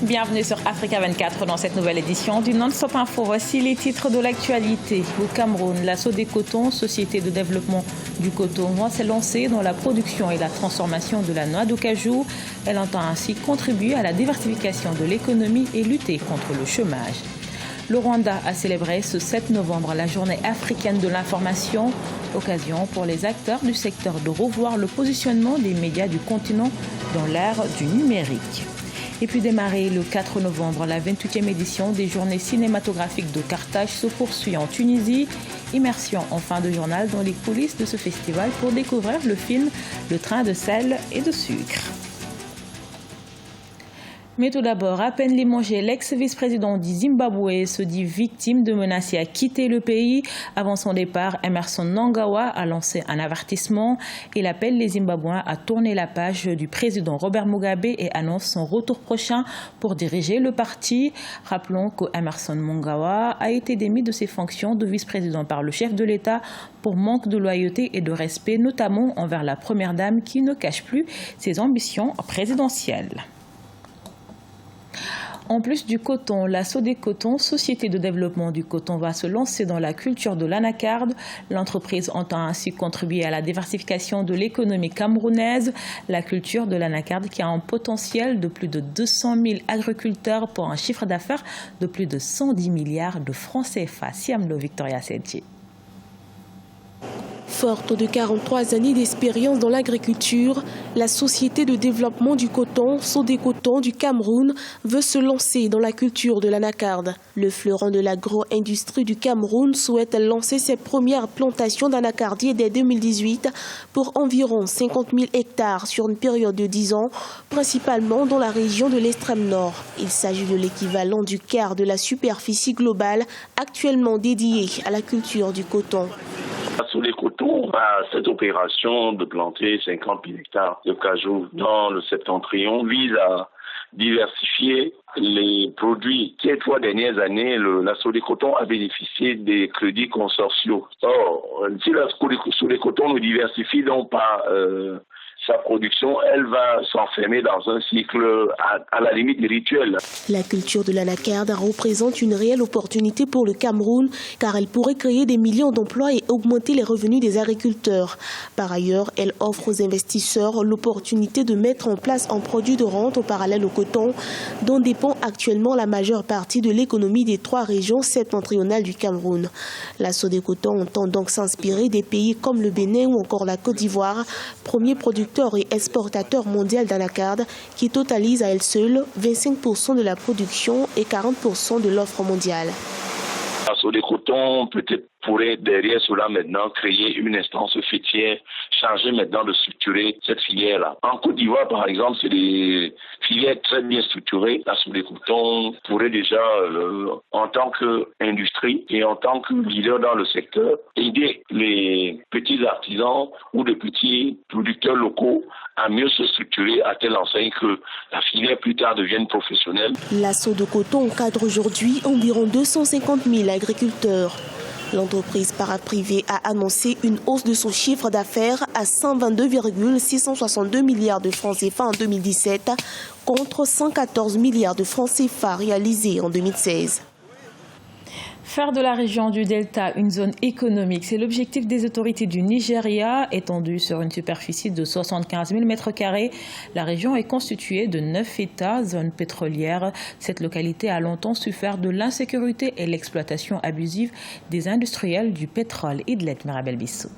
Bienvenue sur Africa 24 dans cette nouvelle édition du Non-Stop Info. Voici les titres de l'actualité. Au Cameroun, la Sodécoton, société de développement du coton, s'est lancée dans la production et la transformation de la noix de cajou. Elle entend ainsi contribuer à la diversification de l'économie et lutter contre le chômage. Le Rwanda a célébré ce 7 novembre la journée africaine de l'information, occasion pour les acteurs du secteur de revoir le positionnement des médias du continent dans l'ère du numérique. Et puis démarrer le 4 novembre, la 28e édition des journées cinématographiques de Carthage se poursuit en Tunisie. Immersion en fin de journal dans les coulisses de ce festival pour découvrir le film Le train de sel et de sucre. Mais tout d'abord, à peine limogé, l'ex-vice-président du Zimbabwe se dit victime de menaces à quitter le pays. Avant son départ, Emmerson Mnangagwa a lancé un avertissement. Il appelle les Zimbabwéens à tourner la page du président Robert Mugabe et annonce son retour prochain pour diriger le parti. Rappelons que Emmerson Mnangagwa a été démis de ses fonctions de vice-président par le chef de l'État pour manque de loyauté et de respect, notamment envers la première dame qui ne cache plus ses ambitions présidentielles. En plus du coton, la Sodécoton, société de développement du coton, va se lancer dans la culture de l'anacarde. L'entreprise entend ainsi contribuer à la diversification de l'économie camerounaise. La culture de l'anacarde qui a un potentiel de plus de 200 000 agriculteurs pour un chiffre d'affaires de plus de 110 milliards de francs CFA. Siamlo Victoria Sedji. Forte de 43 années d'expérience dans l'agriculture, la Société de développement du coton, Sodécoton du Cameroun, veut se lancer dans la culture de l'anacarde. Le fleuron de l'agro-industrie du Cameroun souhaite lancer ses premières plantations d'anacardiers dès 2018 pour environ 50 000 hectares sur une période de 10 ans, principalement dans la région de l'extrême nord. Il s'agit de l'équivalent du quart de la superficie globale actuellement dédiée à la culture du coton. Sur les cotons, cette opération de planter 50 000 hectares de cajou dans le septentrion vise à diversifier les produits. Ces 3 dernières années, la Sodécoton a bénéficié des crédits consortiaux. Or, si la Sodécoton ne diversifie donc pas sa production, elle va s'enfermer dans un cycle à la limite rituel. La culture de l'anacarde représente une réelle opportunité pour le Cameroun car elle pourrait créer des millions d'emplois et augmenter les revenus des agriculteurs. Par ailleurs, elle offre aux investisseurs l'opportunité de mettre en place un produit de rente en parallèle au coton dont dépend actuellement la majeure partie de l'économie des 3 régions septentrionales du Cameroun. La Sodécoton entend donc s'inspirer des pays comme le Bénin ou encore la Côte d'Ivoire, premier producteur et exportateur mondial d'anacarde qui totalise à elle seule 25% de la production et 40% de l'offre mondiale. La Sodécoton peut-être pourrait derrière cela maintenant créer une instance fêtière chargée maintenant de structurer cette filière-là. En Côte d'Ivoire, par exemple, c'est des filières très bien structurées. La Sodécoton pourrait déjà, en tant qu'industrie et en tant que leader dans le secteur, aider les petits artisans ou les petits producteurs locaux à mieux se structurer à telle enseigne que la filière plus tard devienne professionnelle. La Sodécoton encadre aujourd'hui environ 250 000 agriculteurs. L'entreprise paraprivée a annoncé une hausse de son chiffre d'affaires à 122,662 milliards de francs CFA en 2017 contre 114 milliards de francs CFA réalisés en 2016. Faire de la région du Delta une zone économique, c'est l'objectif des autorités du Nigeria, étendue sur une superficie de 75 000 m². La région est constituée de 9 États, zones pétrolières. Cette localité a longtemps souffert de l'insécurité et l'exploitation abusive des industriels du pétrole. Idlet Mirabel Bissou.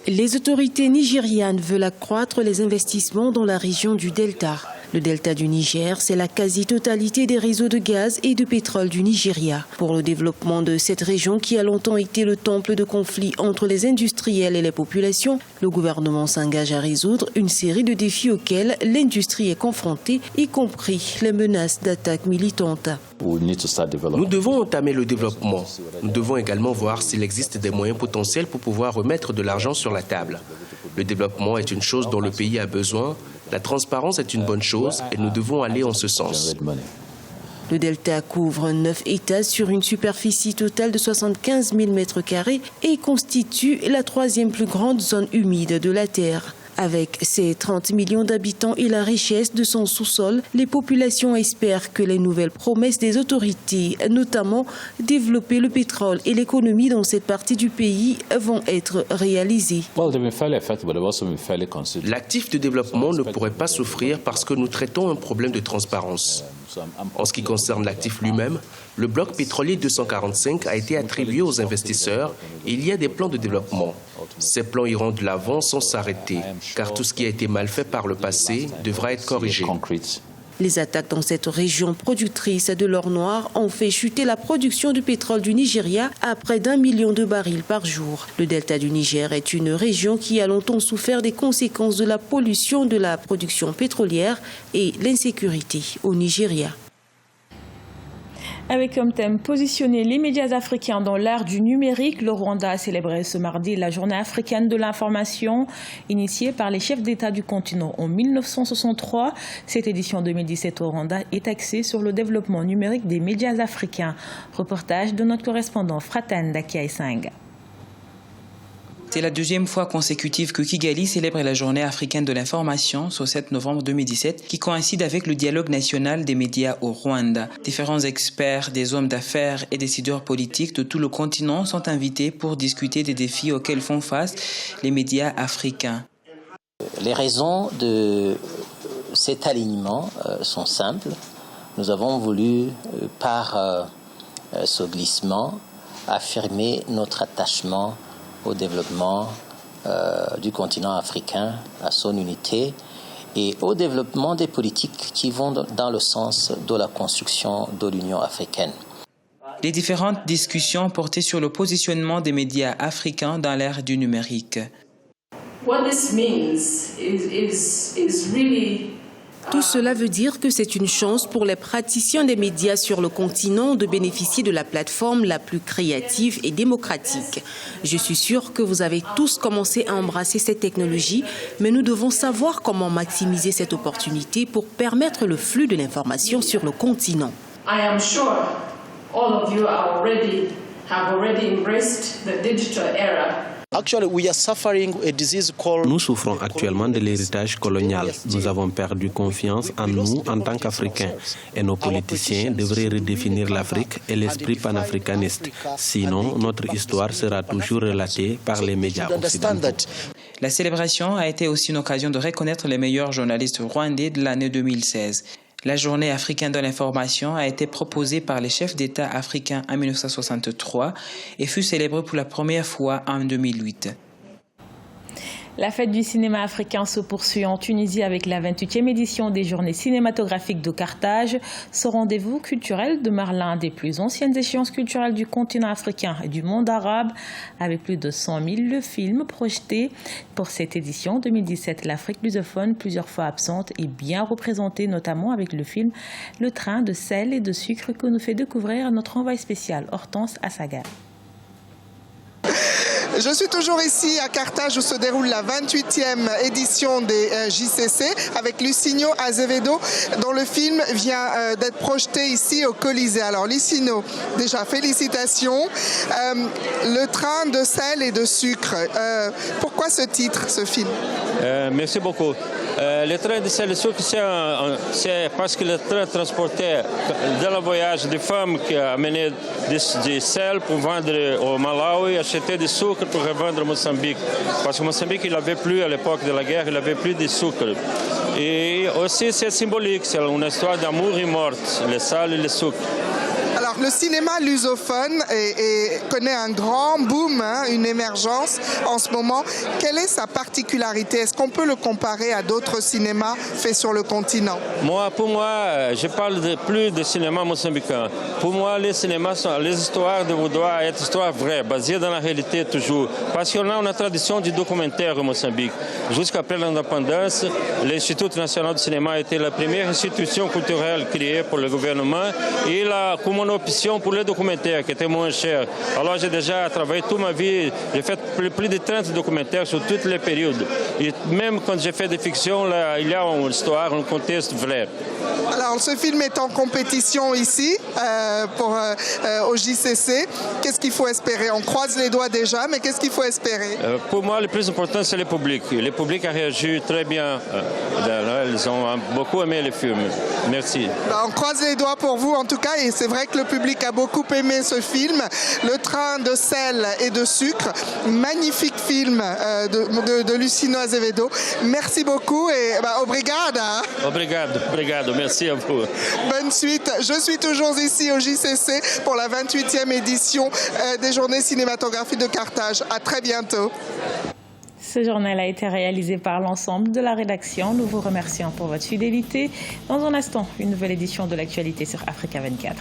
Les autorités nigérianes veulent accroître les investissements dans la région du Delta. Le delta du Niger, c'est la quasi-totalité des réseaux de gaz et de pétrole du Nigeria. Pour le développement de cette région qui a longtemps été le temple de conflits entre les industriels et les populations, le gouvernement s'engage à résoudre une série de défis auxquels l'industrie est confrontée, y compris les menaces d'attaques militantes. Nous devons entamer le développement. Nous devons également voir s'il existe des moyens potentiels pour pouvoir remettre de l'argent sur la table. Le développement est une chose dont le pays a besoin. La transparence est une bonne chose et nous devons aller en ce sens. Le delta couvre 9 États sur une superficie totale de 75 000 m² et constitue la 3e plus grande zone humide de la Terre. Avec ses 30 millions d'habitants et la richesse de son sous-sol, les populations espèrent que les nouvelles promesses des autorités, notamment développer le pétrole et l'économie dans cette partie du pays, vont être réalisées. L'actif de développement ne pourrait pas souffrir parce que nous traitons un problème de transparence. En ce qui concerne l'actif lui-même, le bloc pétrolier 245 a été attribué aux investisseurs et il y a des plans de développement. Ces plans iront de l'avant sans s'arrêter, car tout ce qui a été mal fait par le passé devra être corrigé. Les attaques dans cette région productrice de l'or noir ont fait chuter la production de pétrole du Nigeria à près d'1 million de barils par jour. Le delta du Niger est une région qui a longtemps souffert des conséquences de la pollution de la production pétrolière et l'insécurité au Nigeria. Avec comme thème positionner les médias africains dans l'ère du numérique, le Rwanda a célébré ce mardi la journée africaine de l'information initiée par les chefs d'État du continent en 1963. Cette édition 2017 au Rwanda est axée sur le développement numérique des médias africains. Reportage de notre correspondant Fratan Dakiaisang. C'est la deuxième fois consécutive que Kigali célèbre la journée africaine de l'information ce 7 novembre 2017 qui coïncide avec le dialogue national des médias au Rwanda. Différents experts, des hommes d'affaires et décideurs politiques de tout le continent sont invités pour discuter des défis auxquels font face les médias africains. Les raisons de cet alignement sont simples. Nous avons voulu, par ce glissement, affirmer notre attachement au développement du continent africain, à son unité et au développement des politiques qui vont dans le sens de la construction de l'Union africaine. Les différentes discussions portaient sur le positionnement des médias africains dans l'ère du numérique. Tout cela veut dire que c'est une chance pour les praticiens des médias sur le continent de bénéficier de la plateforme la plus créative et démocratique. Je suis sûre que vous avez tous commencé à embrasser cette technologie, mais nous devons savoir comment maximiser cette opportunité pour permettre le flux de l'information sur le continent. I am sure all of you have already embraced the digital era. Nous souffrons actuellement de l'héritage colonial. Nous avons perdu confiance en nous en tant qu'Africains. Et nos politiciens devraient redéfinir l'Afrique et l'esprit panafricaniste. Sinon, notre histoire sera toujours relatée par les médias occidentaux. La célébration a été aussi une occasion de reconnaître les meilleurs journalistes rwandais de l'année 2016. La journée africaine de l'information a été proposée par les chefs d'État africains en 1963 et fut célébrée pour la première fois en 2008. La fête du cinéma africain se poursuit en Tunisie avec la 28e édition des Journées cinématographiques de Carthage. Ce rendez-vous culturel demeure l'un des plus anciennes échéances culturelles du continent africain et du monde arabe. Avec plus de 100 000 films projetés pour cette édition 2017, l'Afrique lusophone, plusieurs fois absente, est bien représentée, notamment avec le film Le train de sel et de sucre que nous fait découvrir notre envoyé spécial Hortense Assaga. Je suis toujours ici à Carthage où se déroule la 28e édition des JCC avec Lucinho Azevedo dont le film vient d'être projeté ici au Colisée. Alors Lucinho, déjà félicitations. Le train de sel et de sucre, pourquoi ce titre, ce film? Merci beaucoup. Le train de sel et de sucre, c'est parce que le train transportait dans le voyage des femmes qui amenaient du sel pour vendre au Malawi, acheter du sucre pour revendre au Mozambique. Parce que Mozambique, il n'avait plus, à l'époque de la guerre, il n'avait plus de sucre. Et aussi, c'est symbolique, c'est une histoire d'amour et mort, le sel et le sucre. Alors, le cinéma lusophone connaît un grand boom, une émergence en ce moment. Quelle est sa particularité? Est-ce qu'on peut le comparer à d'autres cinémas faits sur le continent? Pour moi, je parle plus de cinéma mozambicain. Pour moi, les histoires doivent être histoires vraies, basées dans la réalité toujours. Parce qu'on a une tradition du documentaire au Mozambique. Jusqu'après l'indépendance, l'Institut national du cinéma était la première institution culturelle créée pour le gouvernement. Et comme on option pour les documentaires qui étaient moins chers. Alors j'ai déjà travaillé toute ma vie, j'ai fait plus de 30 documentaires sur toutes les périodes. Et même quand j'ai fait des fictions, là, il y a une histoire, un contexte vrai. Alors ce film est en compétition ici au JCC. Qu'est-ce qu'il faut espérer? On croise les doigts déjà, mais qu'est-ce qu'il faut espérer? Pour moi, le plus important, c'est le public. Le public a réagi très bien. Ils ont beaucoup aimé le film. Merci. On croise les doigts pour vous, en tout cas, et c'est vrai que le public a beaucoup aimé ce film. Le train de sel et de sucre. Magnifique film de Luciano Azevedo. Merci beaucoup et obrigada. Obrigado. Merci à vous. Bonne suite. Je suis toujours ici au JCC pour la 28e édition des Journées cinématographiques de Carthage. À très bientôt. Ce journal a été réalisé par l'ensemble de la rédaction. Nous vous remercions pour votre fidélité. Dans un instant, une nouvelle édition de l'actualité sur Africa 24.